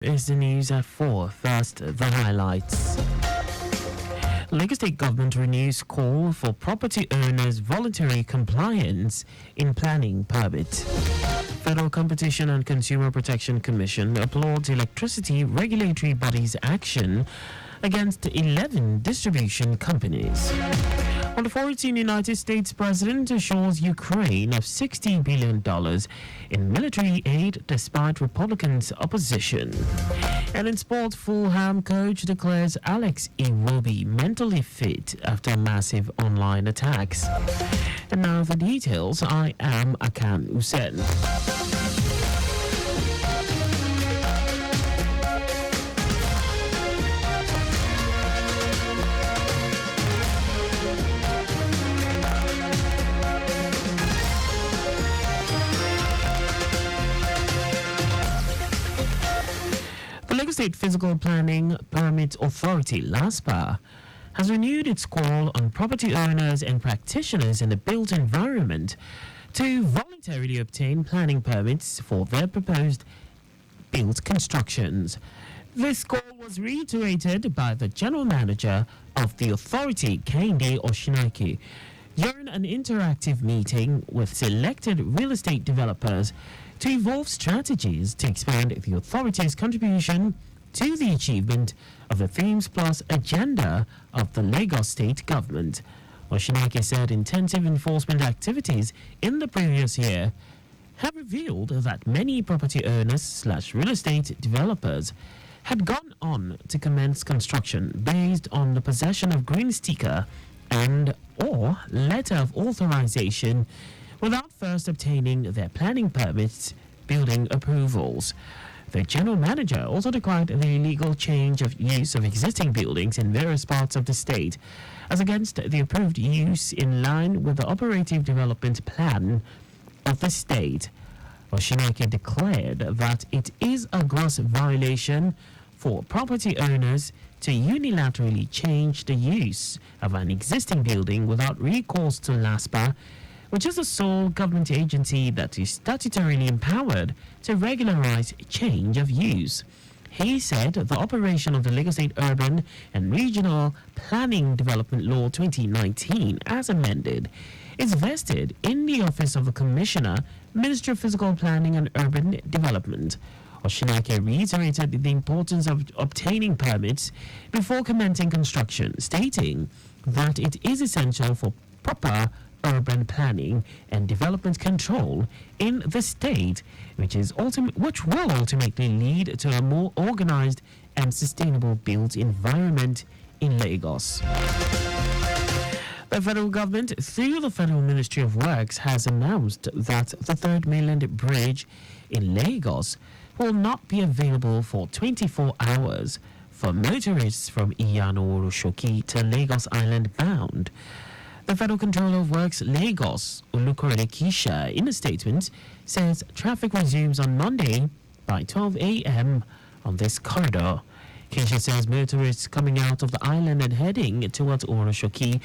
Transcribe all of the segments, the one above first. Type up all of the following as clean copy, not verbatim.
Is the news at 4. First, the highlights. Lagos State government renews call for property owners' voluntary compliance in planning permit. Federal Competition and Consumer Protection Commission applauds electricity regulatory body's action against 11 distribution companies. On the 14th, United States President assures Ukraine of $60 billion in military aid despite Republicans' opposition. And in sport, Fulham coach declares Alex Iwobi mentally fit after massive online attacks. And now for details, I am Akan Usen. The Lagos State Physical Planning Permit Authority, LASPA, has renewed its call on property owners and practitioners in the built environment to voluntarily obtain planning permits for their proposed built constructions. This call was reiterated by the General Manager of the authority, Kehinde Oshinaki, during an interactive meeting with selected real estate developers to evolve strategies to expand the authority's contribution to the achievement of the Themes Plus agenda of the Lagos State government. Oshinaki said intensive enforcement activities in the previous year have revealed that many property owners/real estate developers had gone on to commence construction based on the possession of green sticker and or letter of authorization without first obtaining their planning permits, building approvals. The general manager also decried the illegal change of use of existing buildings in various parts of the state as against the approved use in line with the operative development plan of the state. Oshinaki declared that it is a gross violation for property owners to unilaterally change the use of an existing building without recourse to LASPA, which is the sole government agency that is statutorily empowered to regularize change of use. He said the operation of the Lagos State Urban and Regional Planning Development Law 2019, as amended, is vested in the Office of the Commissioner, Ministry of Physical Planning and Urban Development. Oshinaki reiterated the importance of obtaining permits before commencing construction, stating that it is essential for proper urban planning and development control in the state, which will ultimately lead to a more organized and sustainable built environment in Lagos. The federal government, through the Federal Ministry of Works, has announced that the third mainland bridge in Lagos will not be available for 24 hours for motorists from Iyano-Oroshoki to Lagos Island bound. The Federal Controller of Works Lagos, Olukorede Kisha, in a statement, says traffic resumes on Monday by 12 a.m. on this corridor. Kisha says motorists coming out of the island and heading towards Oroshoki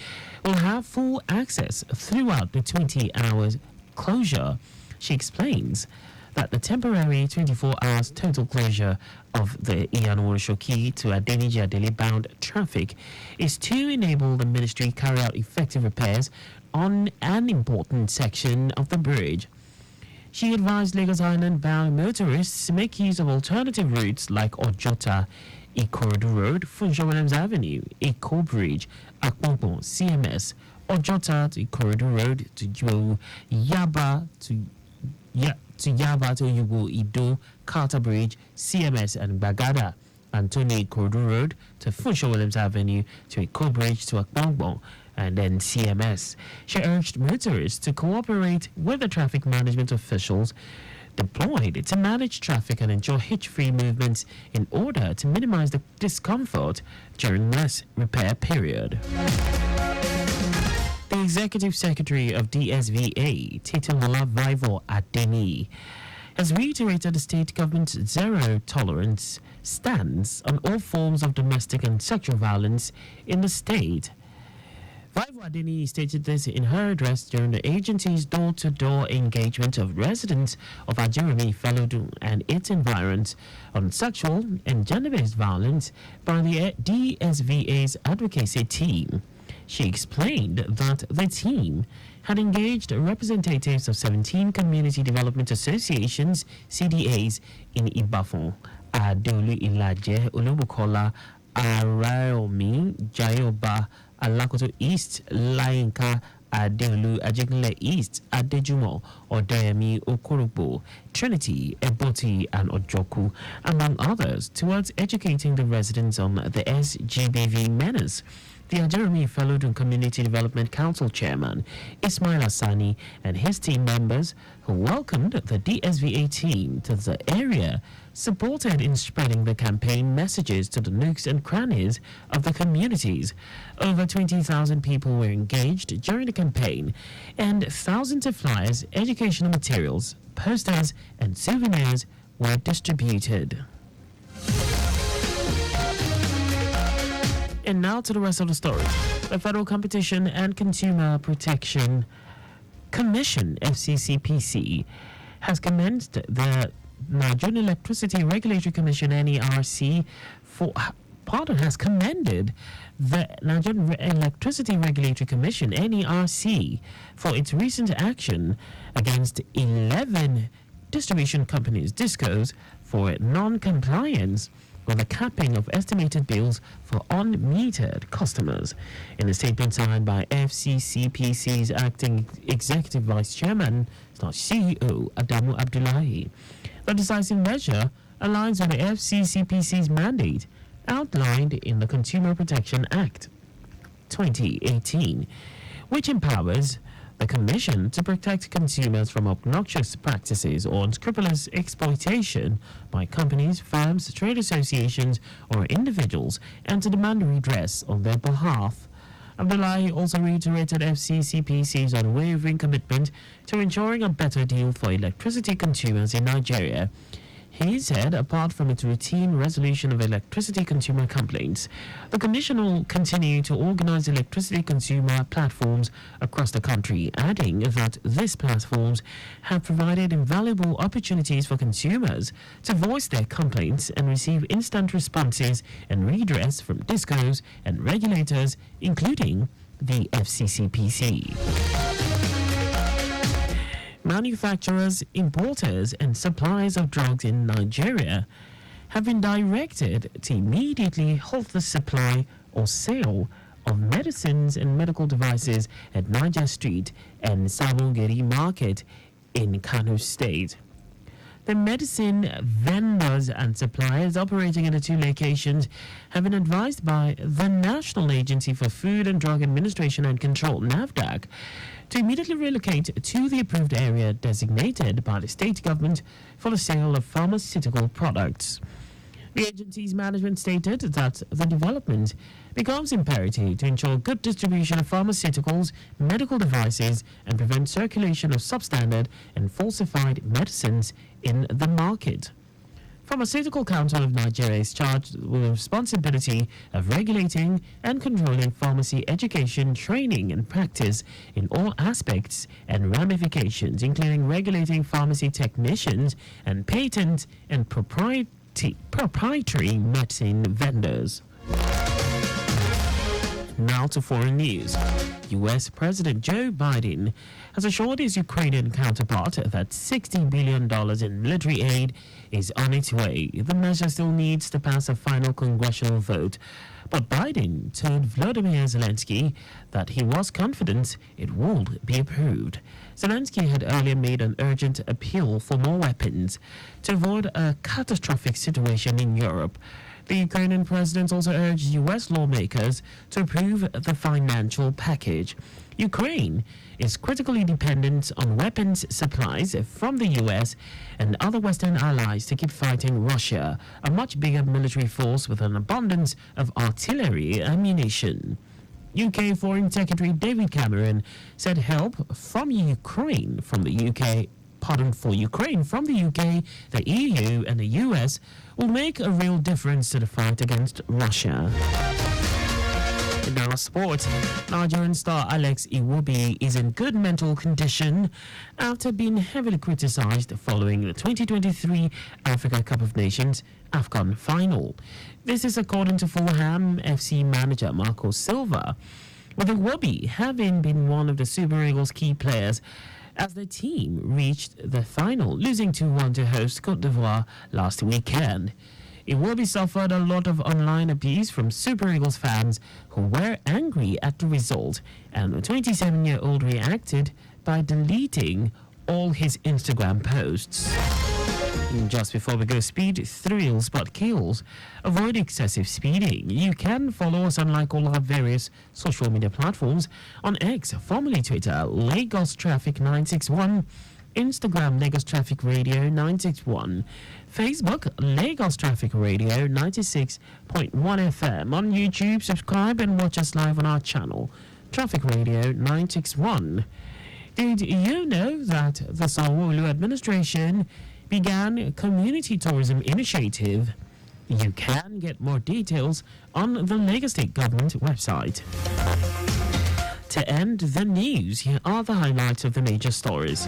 will have full access throughout the 20 hours closure. She explains that the temporary 24 hours total closure of the Iyano-Oroshoki to Adeniji-Adele bound traffic is to enable the ministry carry out effective repairs on an important section of the bridge. She advised Lagos Island bound motorists to make use of alternative routes like Ojota, Ikorodu Road, Funchal Williams Avenue, Eko Bridge, Akpongpong, CMS, Ojota to Ikorodu Road to Yaba to Yaba to Yugo Ido, Carter Bridge, CMS and Bagada, Anthony Ikorodu Road to Funchal Williams Avenue to Eko Bridge to Akpongpong, and then CMS. She urged motorists to cooperate with the traffic management officials deployed to manage traffic and ensure hitch-free movements in order to minimize the discomfort during this repair period. The Executive Secretary of DSVA, Titilola Vaivo Adeni, has reiterated the state government's zero-tolerance stance on all forms of domestic and sexual violence in the state. Viva Adini stated this in her address during the agency's door-to-door engagement of residents of Ajeremi, Falodun and its environs on sexual and gender-based violence by the DSVA's advocacy team. She explained that the team had engaged representatives of 17 community development associations, CDAs, in Ibafon, Adolu Ilaje, Olubukola, Araomi, Jayoba, Alakoto East, Lainka, Adeolu, Ajigunle East, Adejumo, Odayemi, Okorobo, Trinity, Eboti, and Ojoku, among others, towards educating the residents on the SGBV menace. The Ajeremi Falodun Community Development Council Chairman, Ismail Hassani, and his team members, who welcomed the DSVA team to the area, supported in spreading the campaign messages to the nooks and crannies of the communities. Over 20,000 people were engaged during the campaign, and thousands of flyers, educational materials, posters, and souvenirs were distributed. And now to the rest of the story. The Federal Competition and Consumer Protection Commission, FCCPC, has commenced the Nigerian Electricity Regulatory Commission, NERC, has commended the Nigerian Electricity Regulatory Commission, NERC, for its recent action against 11 distribution companies, DISCOs, for non-compliance with the capping of estimated bills for unmetered customers. In a statement signed by FCCPC's acting executive vice chairman, CEO Adamu Abdullahi, the decisive measure aligns with the FCCPC's mandate outlined in the Consumer Protection Act 2018, which empowers the Commission to protect consumers from obnoxious practices or unscrupulous exploitation by companies, firms, trade associations, or individuals, and to demand redress on their behalf. Abdullahi also reiterated FCCPC's unwavering commitment to ensuring a better deal for electricity consumers in Nigeria. He said, apart from its routine resolution of electricity consumer complaints, the Commission will continue to organize electricity consumer platforms across the country, adding that these platforms have provided invaluable opportunities for consumers to voice their complaints and receive instant responses and redress from DISCOs and regulators, including the FCCPC. Manufacturers, importers, and suppliers of drugs in Nigeria have been directed to immediately halt the supply or sale of medicines and medical devices at Niger Street and Sabongeri Market in Kano State. The medicine vendors and suppliers operating in the two locations have been advised by the National Agency for Food and Drug Administration and Control, NAFDAC, to immediately relocate to the approved area designated by the state government for the sale of pharmaceutical products. The agency's management stated that the development becomes imperative to ensure good distribution of pharmaceuticals, medical devices, and prevent circulation of substandard and falsified medicines in the market. Pharmaceutical Council of Nigeria is charged with the responsibility of regulating and controlling pharmacy education, training, and practice in all aspects and ramifications, including regulating pharmacy technicians and patent and proprietary medicine vendors. Now to foreign news. U.S. President Joe Biden has assured his Ukrainian counterpart that $60 billion in military aid is on its way. The measure still needs to pass a final congressional vote, but Biden told Volodymyr Zelensky that he was confident it would be approved. Zelensky had earlier made an urgent appeal for more weapons to avoid a catastrophic situation in Europe. The Ukrainian president also urged U.S. lawmakers to approve the financial package. Ukraine is critically dependent on weapons supplies from the U.S. and other Western allies to keep fighting Russia, a much bigger military force with an abundance of artillery ammunition. UK Foreign Secretary David Cameron said help from Ukraine from the UK from the UK, the EU and the US will make a real difference to the fight against Russia. In our sport, Nigerian star Alex Iwobi is in good mental condition after being heavily criticized following the 2023 Africa Cup of Nations AFCON final. This is according to Fulham FC manager Marco Silva, with Iwobi having been one of the Super Eagles' key players as the team reached the final, losing 2-1 to host Cote d'Ivoire last weekend. Iwobi suffered a lot of online abuse from Super Eagles fans who were angry at the result, and the 27-year-old reacted by deleting all his Instagram posts. Just before we go, speed thrills but kills. Avoid excessive speeding. You can follow us on like all our various social media platforms on X, formerly Twitter, Lagos Traffic 961, Instagram Lagos Traffic Radio 961, Facebook Lagos Traffic Radio 96.1 FM. On YouTube, subscribe and watch us live on our channel, Traffic Radio 961. Did you know that the Sanwo-Olu administration began a community tourism initiative? You can get more details on the Lagos State Government website. To end the news, here are the highlights of the major stories.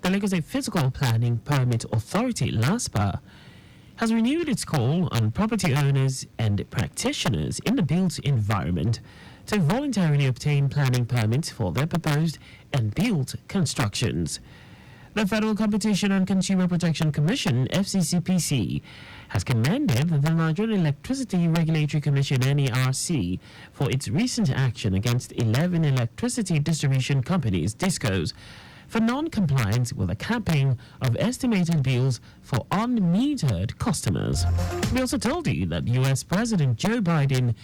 The Lagos State Physical Planning Permit Authority, LASPA, has renewed its call on property owners and practitioners in the built environment to voluntarily obtain planning permits for their proposed and built constructions. The Federal Competition and Consumer Protection Commission, FCCPC, has commended the Nigerian Electricity Regulatory Commission, NERC, for its recent action against 11 electricity distribution companies, DISCOs, for non-compliance with the capping of estimated bills for unmetered customers. We also told you that U.S. President Joe Biden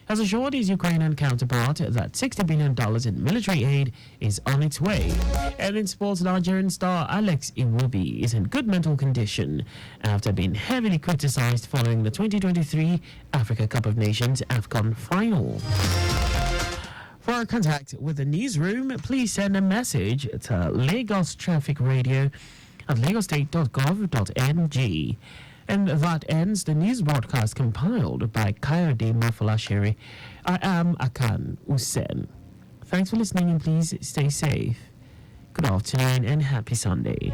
has assured his Ukrainian counterpart that $60 billion in military aid is on its way. And in sports, Nigerian star Alex Iwobi is in good mental condition after being heavily criticized following the 2023 Africa Cup of Nations AFCON final. For contact with the newsroom, please send a message to Lagos Traffic Radio at lagostate.gov.ng. And that ends the news broadcast compiled by Kayode Mafolashiri. I am Akan Usen. Thanks for listening and please stay safe. Good afternoon and happy Sunday.